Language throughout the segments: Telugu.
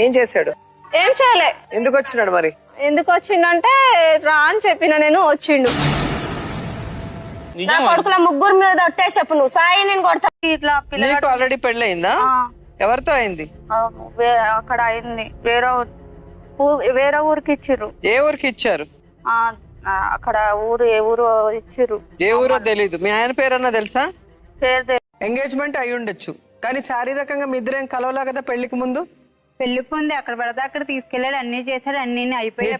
ఏం చేశాడు? ఏం చేయలే. ఎందుకు వచ్చినాడు మరి? ఎందుకు వచ్చిండంటే రా అని చెప్పిన నేను వచ్చిండు. నా కొడుకుల ముగ్గురు మీద ఒట్టే చెప్పు నువ్వు సాయి నేను కొడతా. ఇట్లా నీకు ఆల్రెడీ పెళ్ళయిందా? ఎవరితో అయింది? అక్కడ అయింది. వేరే ఊరికి ఇచ్చిర్రు. ఏ ఊరికి ఇచ్చారు? అక్కడ ఊరు ఏ ఊరు ఇచ్చిర్రు. ఏ ఊరో తెలీదు. మీ ఆయన పేరన్నా తెలుసా? పేరు ఎంగేజ్మెంట్ అయి ఉండొచ్చు కానీ శారీరకంగా మీ ఇద్దరేం కలవలా కదా పెళ్లికి ముందు? పెళ్లికి ముందు అక్కడ పడితే అక్కడ తీసుకెళ్లాడు, అన్ని చేశాడు, అన్ని అయిపోయాయి.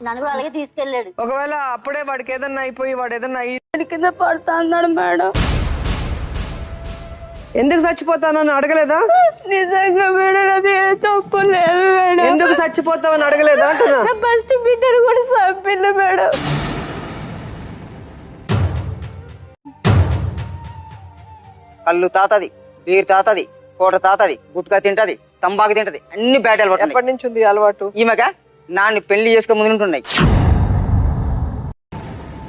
నన్ను కూడా అలాగే తీసుకెళ్ళాడు. ఒకవేళ అప్పుడే వాడికి ఏదన్నా అయిపోయి వాడు ఏదన్నా కింద పడతా అన్నాడు మేడం. ఎందుకు చచ్చిపోతానని అడగలేదా? నిజంగా మేడం అది తప్పు లేదు మేడం. ఎందుకు చచ్చిపోతావని అడగలేదా అంటున్నా? ఫస్ట్ బిడ్డను కూడా చంపిండు మేడం. కళ్ళు తాతది, బీర్ తాతది, కోట తాతది, గుట్కా తింటది, తంబాకు తింటది, అన్ని బ్యాట్ అలవాటు. ఎప్పటి నుంచి ఉంది అలవాటు ఈమెక? నాన్ని పెళ్లి చేసుకుని ముందు ఉంటున్నాయి.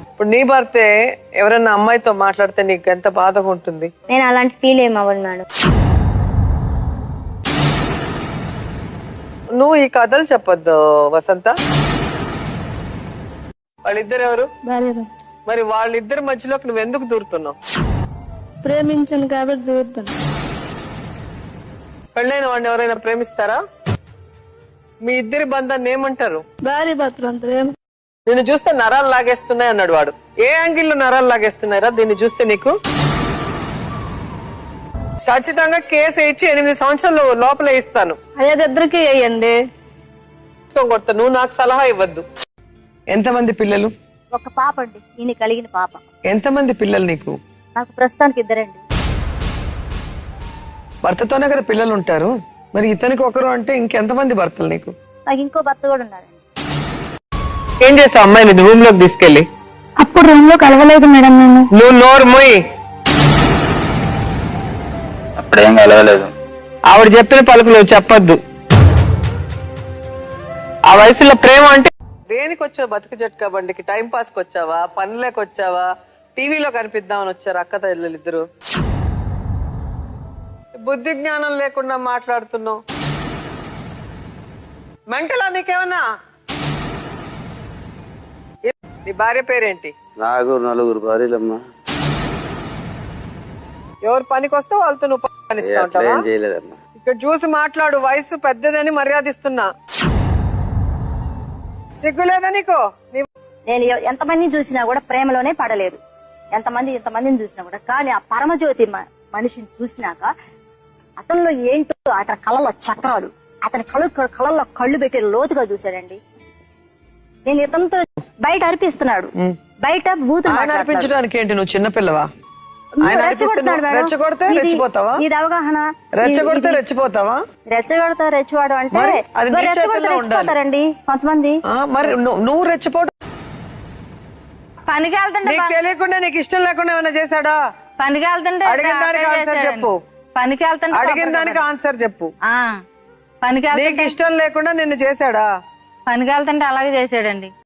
ఇప్పుడు నీ భర్తే ఎవరన్నా అమ్మాయితో మాట్లాడితే నీకు ఎంత బాధగా ఉంటుంది? నేను అలాంటి ఫీల్ ఏమవ్వను మేడం. నువ్వు ఈ కథలు చెప్పొద్దు వసంత. వాళ్ళిద్దరు ఎవరు? మరి వాళ్ళిద్దరి మధ్యలోకి నువ్వు ఎందుకు దూరుతున్నావు? ప్రేమించను కాబట్టి దూరుతాను. పెళ్ళైన వాడిని ఎవరైనా ప్రేమిస్తారా? మీ ఇద్దరి బంధాన్ని ఏమంటారు? భార్య భర్తలు అంటారు. నిన్ను చూస్తే నరాలు లాగేస్తున్నాయి అన్నాడు వాడు. ఏ యాంగిల్లో నరాలు లాగేస్తున్నారా దీన్ని చూస్తే నీకు? ఖచ్చితంగా కేసు ఇచ్చి 8 సంవత్సరాలు లోపల ఇస్తాను. అదే ఇద్దరికి వేయండి. కొడతా. నువ్వు నాకు సలహా ఇవ్వద్దు. ఎంతమంది పిల్లలు? ఒక పాప అండి, ఈయన కలిగిన పాప. ఎంతమంది పిల్లలు నీకు? నాకు ప్రస్తుతానికి 2 అండి. భర్తతోనే కదా పిల్లలు ఉంటారు, మరి ఇతనికి ఒకరు అంటే ఇంకెంతమంది భర్తలు నీకు? నాకు ఇంకో భర్త కూడా ఉన్నాడండి. ఏం చేసావు అమ్మాయిని రూమ్ లోకి తీసుకెళ్లి? అప్పుడు రూమ్ లో కలవలేదు మేడం నేను. నువ్వు నోరు మొయ్యి. అప్పుడేం కలవలేదు. ఆవిడ చెప్పిన పలుకులు చెప్పొద్దు. ఆ వయసులో ప్రేమ అంటే దేనికి వచ్చావు? బతుకు జట్కా బండికి టైం పాస్ కి వచ్చావా? పనులేకి వచ్చావా? టీవీలో కనిపిద్దామని వచ్చారు అక్క తల్లులు ఇద్దరు. బుద్ధి జ్ఞానం లేకుండా మాట్లాడుతున్నావు. మెంటలా నీకేమన్నా? నీ భార్య పేరేంటి? నాకు 4 భార్యలమ్మా. ఎవరు పనికి వస్తే వాళ్ళతో నువ్వు పనిస్తా ఉంటావా? చేయలేదమ్మా. ఇక్కడ చూసి మాట్లాడు. వయసు పెద్దదని మర్యాదిస్తున్నా. సిగ్గులేదా నీకు? నేను ఎంతమందిని చూసినా కూడా ప్రేమలోనే పడలేదు. ఎంతమందిని చూసినా కూడా. కానీ ఆ పరమజ్యోతి మనిషిని చూసినాక అతనిలో ఏంటో, అతని కళ్ళలో చక్రాలు, అతని కళ్ళల్లో కళ్ళు పెట్టి లోతుగా చూశాడండి. నేను ఇతనితో బయట అర్పిస్తున్నాడు, బయట బూతులు అర్పించడానికి ఏంటి? నువ్వు చిన్నపిల్లవా? రెచ్చగొడితే రెచ్చిపోతావా? ఇది అవగాహన. రెచ్చగొడితే రెచ్చిపోతావా? రెచ్చవాడు అంటే రెచ్చిపోతారండి కొంతమంది. మరి నువ్వు రెచ్చిపోవడం పనికి వెళ్తుంటే నీకు తెలియకుండా నీకు ఇష్టం లేకుండా ఏమైనా చేశాడా? పనికి వెళ్తుంటే అడిగిన దానికి ఆన్సర్ చెప్పు. పనికి వెళ్తుంటే అడిగిన దానికి ఆన్సర్ చెప్పు. పనికి నీకు ఇష్టం లేకుండా నిన్ను చేశాడా? పనికి వెళ్తుంటే అలాగే చేసాడండి.